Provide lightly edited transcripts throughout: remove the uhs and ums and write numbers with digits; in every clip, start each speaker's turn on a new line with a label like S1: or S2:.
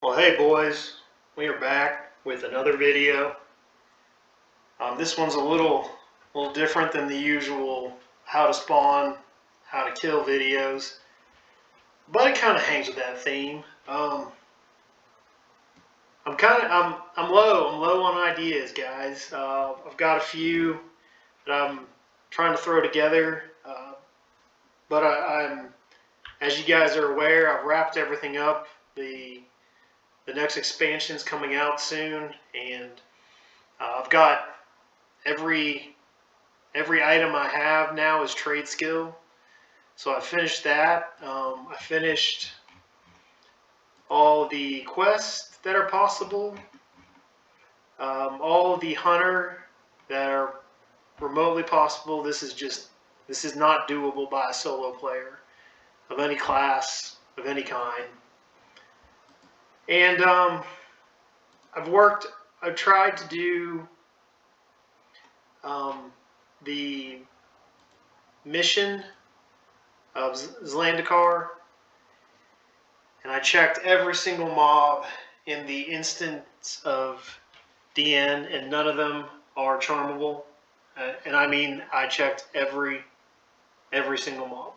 S1: Well, hey boys, we are back with another video. This one's a little different than the usual how to spawn, how to kill videos, but it kind of hangs with that theme. I'm low on ideas, guys. I've got a few that I'm trying to throw together, but I'm, as you guys are aware, I've wrapped everything up. The next expansion's coming out soon, and I've got every item I have now is trade skill. So I finished that. I finished all the quests that are possible, all the hunter that are remotely possible. This is not doable by a solo player of any class, of any kind. And I've tried to do the mission of Xellene, and I checked every single mob in the instance of DN, and none of them are charmable. And I mean, I checked every single mob.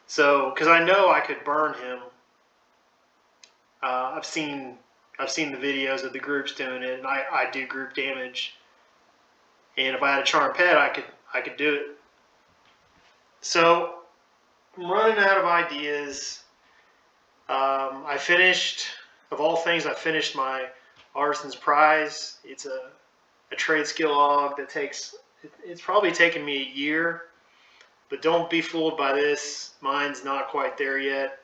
S1: So, because I know I could burn him. I've seen the videos of the groups doing it, and I do group damage. And if I had a charm pet, I could do it. So I'm running out of ideas. I finished, of all things, I finished my Artisan's Prize. It's a trade skill log that it's probably taken me a year, but don't be fooled by this. Mine's not quite there yet.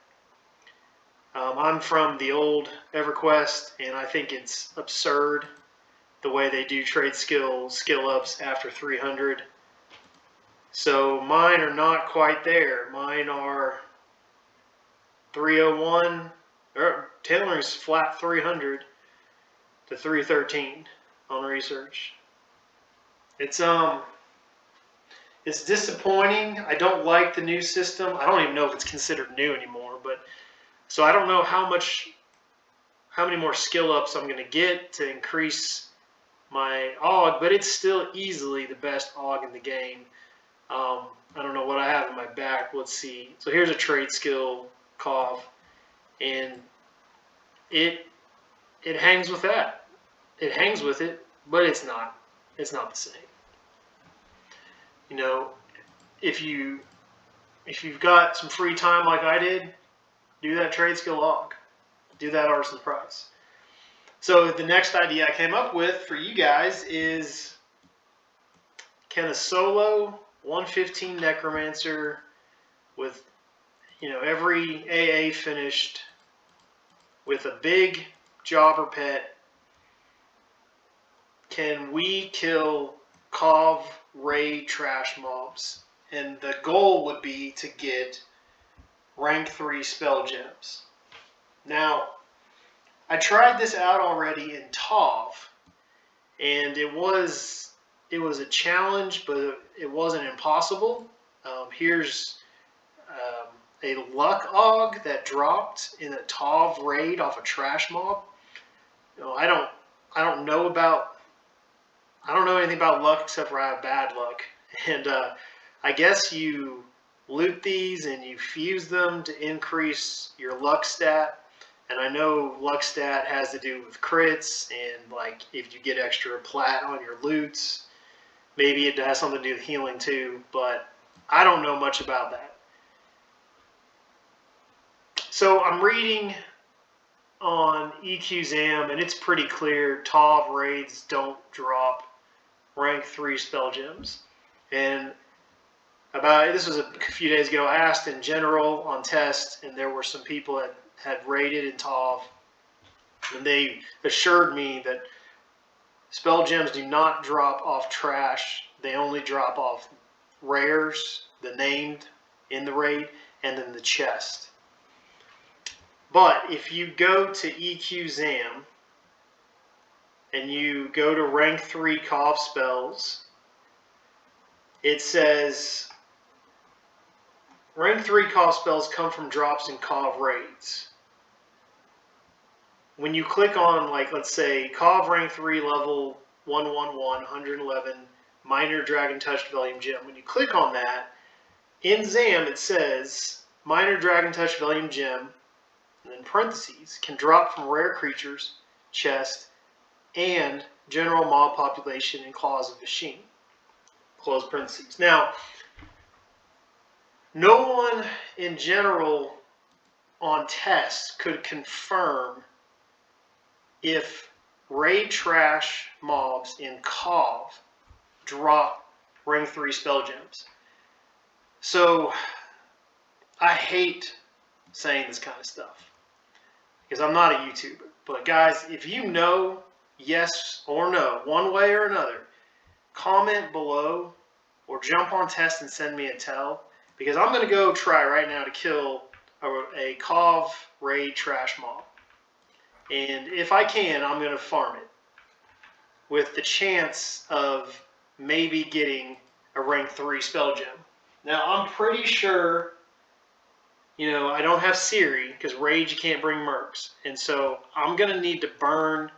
S1: I'm from the old EverQuest, and I think it's absurd the way they do trade skill ups after 300. So mine are not quite there. Mine are 301, or Taylor's flat 300 to 313 on research. It's disappointing. I don't like the new system. I don't even know if it's considered new anymore, but so I don't know how many more skill ups I'm going to get to increase my AUG, but it's still easily the best AUG in the game. I don't know what I have in my back. Let's see. So here's a trade skill CoV, and it hangs with that. It hangs with it, but it's not the same. You know, if you've got some free time like I did, do that trade skill log. Do that Artisan's Prize. So the next idea I came up with for you guys is, can a solo 115 Necromancer with, every AA finished with a big jobber pet, can we kill CoV Raid trash mobs? And the goal would be to get rank 3 spell gems. Now, I tried this out already in TOV, and it was a challenge, but it wasn't impossible. Here's a luck AUG that dropped in a TOV raid off a trash mob. I don't know anything about luck except for I have bad luck, and I guess you loot these and you fuse them to increase your luck stat. And I know luck stat has to do with crits, and like if you get extra plat on your loots, maybe it has something to do with healing too, but I don't know much about that. So I'm reading on EQZAM, and it's pretty clear TOV raids don't drop rank 3 spell gems. And this was a few days ago, I asked in general on test, and there were some people that had raided in TOV, and they assured me that spell gems do not drop off trash. They only drop off rares, the named in the raid, and then the chest. But if you go to EQZAM and you go to rank 3 CoV spells, it says rank 3 CoV spells come from drops in CoV raids. when you click on, like, let's say, CoV Rank 3 level 111, 111, Minor Dragon Touched Vellum Gem, when you click on that, in ZAM it says, Minor Dragon Touched Vellum Gem, and in parentheses, can drop from rare creatures, chest, and general mob population in Claws of Veeshan. Close parentheses. Now, no one in general on test could confirm if raid trash mobs in CoV drop rank 3 spell gems. So I hate saying this kind of stuff because I'm not a YouTuber. But guys, if you know yes or no, one way or another, comment below or jump on test and send me a tell, because I'm going to go try right now to kill a CoV Raid trash mob. And if I can, I'm going to farm it with the chance of maybe getting a rank 3 spell gem. Now, I'm pretty sure, you know, I don't have Seiri because Rage you can't bring mercs. And so I'm going to need to burn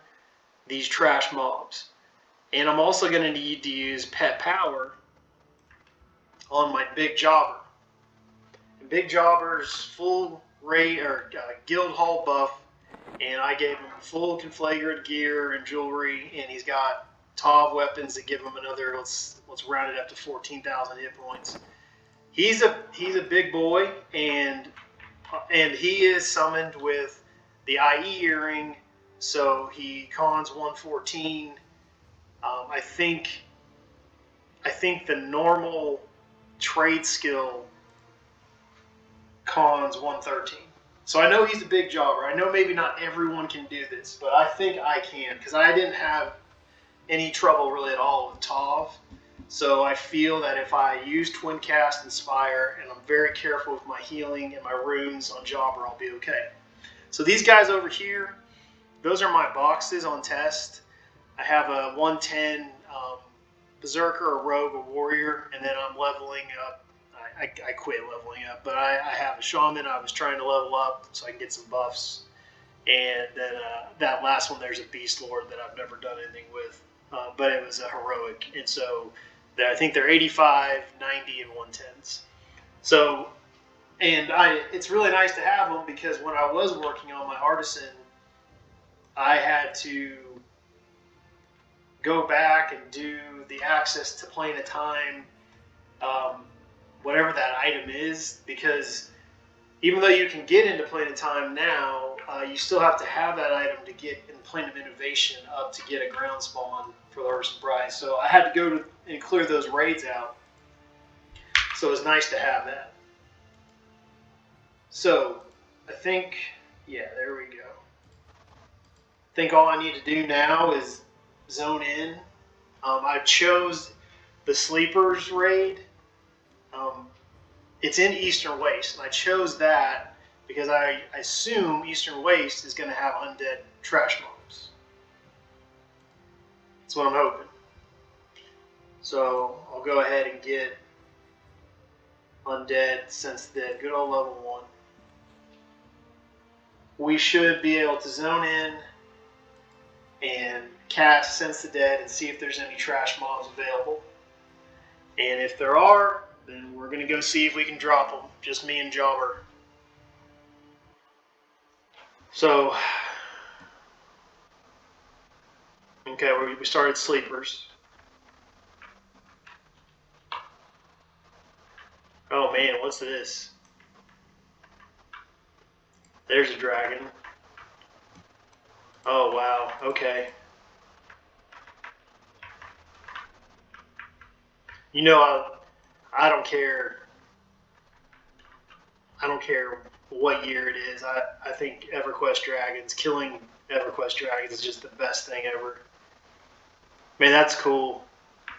S1: these trash mobs. And I'm also going to need to use pet power on my big jobber. And big jobber's full raid or guild hall buff, and I gave him full conflagrated gear and jewelry, and he's got TOV weapons that give him another, let's round it up to 14,000 hit points. He's a big boy, and he is summoned with the IE earring, so he cons 114. I think the normal trade skill cons 113. So I know he's a big jobber. I know maybe not everyone can do this, but I think I can because I didn't have any trouble really at all with TOV. So I feel that if I use Twin Cast Inspire and I'm very careful with my healing and my runes on jobber, I'll be okay. So these guys over here, those are my boxes on test. I have a 110 Berserker, a Rogue, a Warrior, and then I'm leveling up. I quit leveling up, but I have a Shaman I was trying to level up so I can get some buffs. And then that last one, there's a Beast Lord that I've never done anything with, but it was a Heroic. And so I think they're 85, 90, and 110s. So, and it's really nice to have them because when I was working on my Artisan, I had to go back and do the access to Plane of Time, whatever that item is, because even though you can get into Plane of Time now, you still have to have that item to get in Plane of Innovation up to get a ground spawn for the Ursa Prize. So I had to go and clear those raids out. So it was nice to have that. So I think, yeah, there we go. I think all I need to do now is zone in. I chose the Sleepers raid. It's in Eastern Waste, and I chose that because I assume Eastern Waste is going to have undead trash mobs. That's what I'm hoping. So I'll go ahead and get undead Sense the Dead, good old level 1. We should be able to zone in and cast Sense the Dead and see if there's any trash mobs available. And if there are, then we're going to go see if we can drop them. Just me and Jobber. So, okay, we started Sleepers. Oh man, what's this? There's a dragon. Oh wow, okay. You know, I don't care. I don't care what year it is. I think EverQuest Dragons, killing EverQuest Dragons is just the best thing ever. Man, that's cool.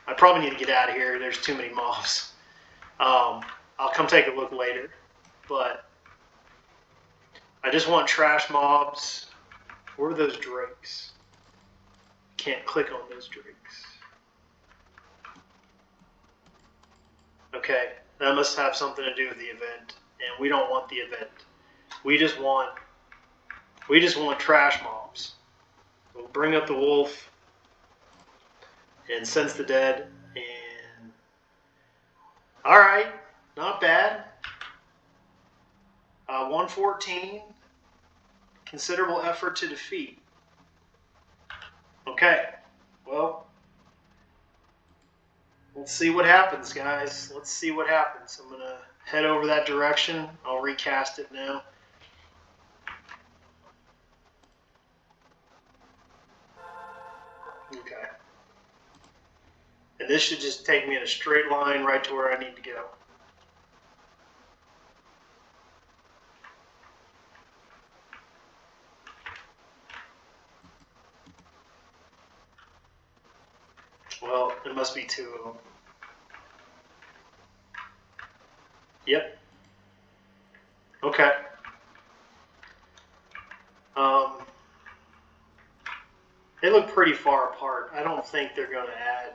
S1: I probably need to get out of here. There's too many mobs. I'll come take a look later. But I just want trash mobs. Where are those drakes? Can't click on those drakes. Okay, that must have something to do with the event, and we don't want the event. We just want We just want trash mobs. We'll bring up the wolf and sense the dead. And all right, not bad. 114. Considerable effort to defeat. Okay, well, let's see what happens, guys. Let's see what happens. I'm going to head over that direction. I'll recast it now. Okay. And this should just take me in a straight line right to where I need to go. Well, there must be two of them. Yep. Okay. They look pretty far apart. I don't think they're going to add.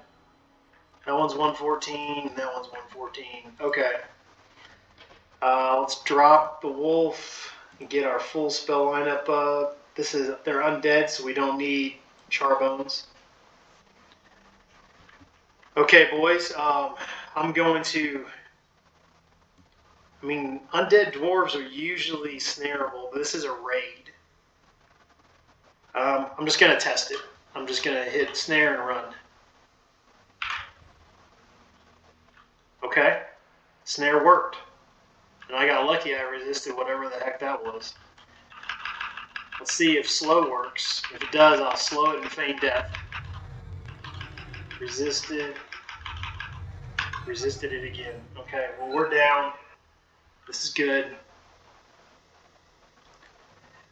S1: That one's 114, and that one's 114. Okay. Let's drop the wolf and get our full spell lineup up. They're undead, so we don't need charbones. Okay, boys. I'm going to. I mean, undead dwarves are usually snareable, but this is a raid. I'm just going to test it. I'm just going to hit snare and run. Okay. Snare worked. And I got lucky I resisted whatever the heck that was. Let's see if slow works. If it does, I'll slow it and feign death. Resisted. Resisted it again. Okay, well, we're down. This is good.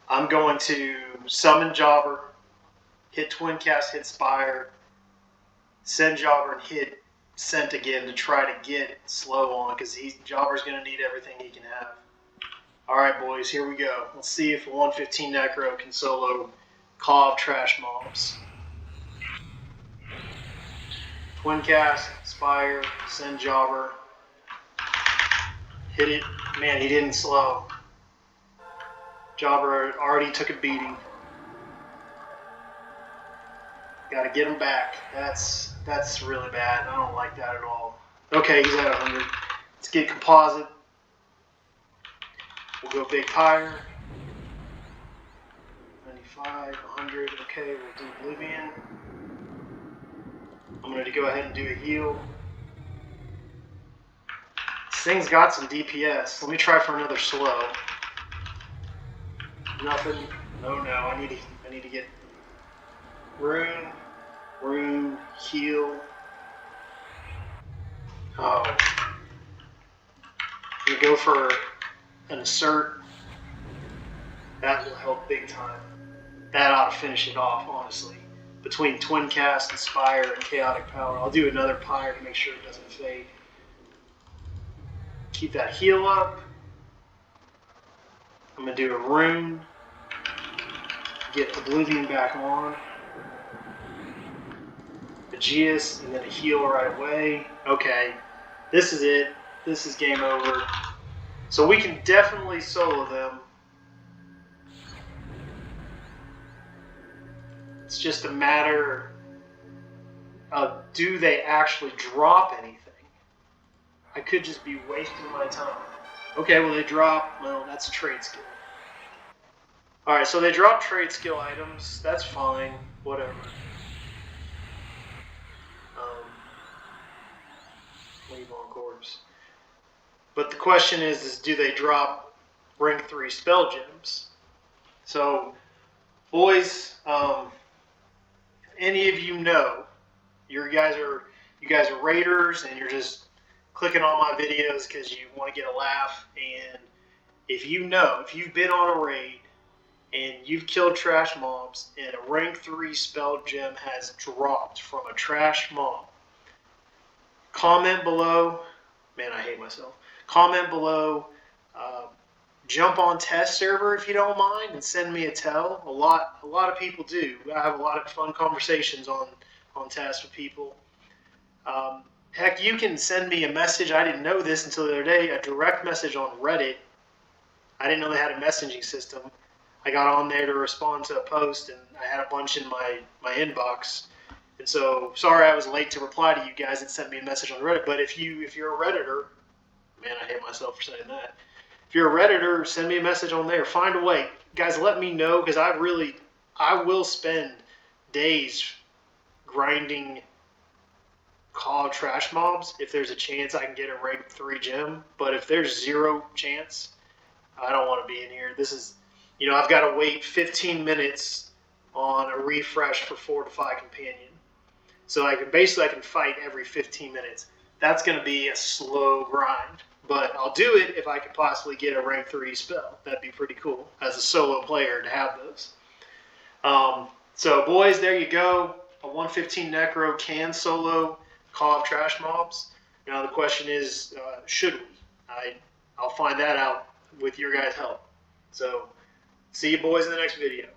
S1: I'm going to summon Jobber, hit Twin Cast, hit Spire, send Jobber and hit Scent again to try to get slow on, because Jobber's going to need everything he can have. Alright, boys, here we go. Let's see if a 115 Necro can solo CoV trash mobs. Twin Cast, Spire, send Jobber. Hit it. Man, he didn't slow. Jobber already took a beating. Got to get him back. That's really bad. I don't like that at all. Okay, he's at 100. Let's get composite. We'll go big pyre. 95, 100. Okay, we'll do Oblivion. I'm going to go ahead and do a heal. This thing's got some DPS. Let me try for another slow. Nothing. Oh no, I need to get rune, heal. Oh. I'm gonna go for an assert. That will help big time. That ought to finish it off, honestly. Between Twin Cast and Spire and Chaotic Power. I'll do another pyre to make sure it doesn't fade. Keep that heal up. I'm gonna do a rune. Get Oblivion back on. Aegeus, and then a heal right away. Okay, this is it. This is game over. So we can definitely solo them. It's just a matter of, do they actually drop anything? I could just be wasting my time. Okay, well they drop, well that's a trade skill. Alright, so they drop trade skill items, that's fine, whatever. Leave on corpse. But the question is do they drop rank 3 spell gems? So, boys, if any of you know, you guys are raiders and you're just clicking on my videos because you want to get a laugh, and if you know, if you've been on a raid and you've killed trash mobs and a rank 3 spell gem has dropped from a trash mob, comment below. Man, I hate myself. Comment below. Jump on test server if you don't mind, and send me a tell. A lot of people do. I have a lot of fun conversations on test with people. Heck, you can send me a message. I didn't know this until the other day. A direct message on Reddit. I didn't know they had a messaging system. I got on there to respond to a post, and I had a bunch in my inbox. And so, sorry I was late to reply to you guys that sent me a message on Reddit. But if you're a Redditor, man, I hate myself for saying that. If you're a Redditor, send me a message on there. Find a way, guys. Let me know, because I will spend days grinding CoV trash mobs if there's a chance I can get a rank 3 gem. But if there's zero chance, I don't want to be in here. This is, I've got to wait 15 minutes on a refresh for Fortify Companion. So I can fight every 15 minutes. That's going to be a slow grind. But I'll do it if I could possibly get a rank 3 spell. That'd be pretty cool as a solo player to have those. So boys, there you go. A 115 Necro can solo CoV trash mobs. The question is, should we? I'll find that out with your guys' help. So see you boys in the next video.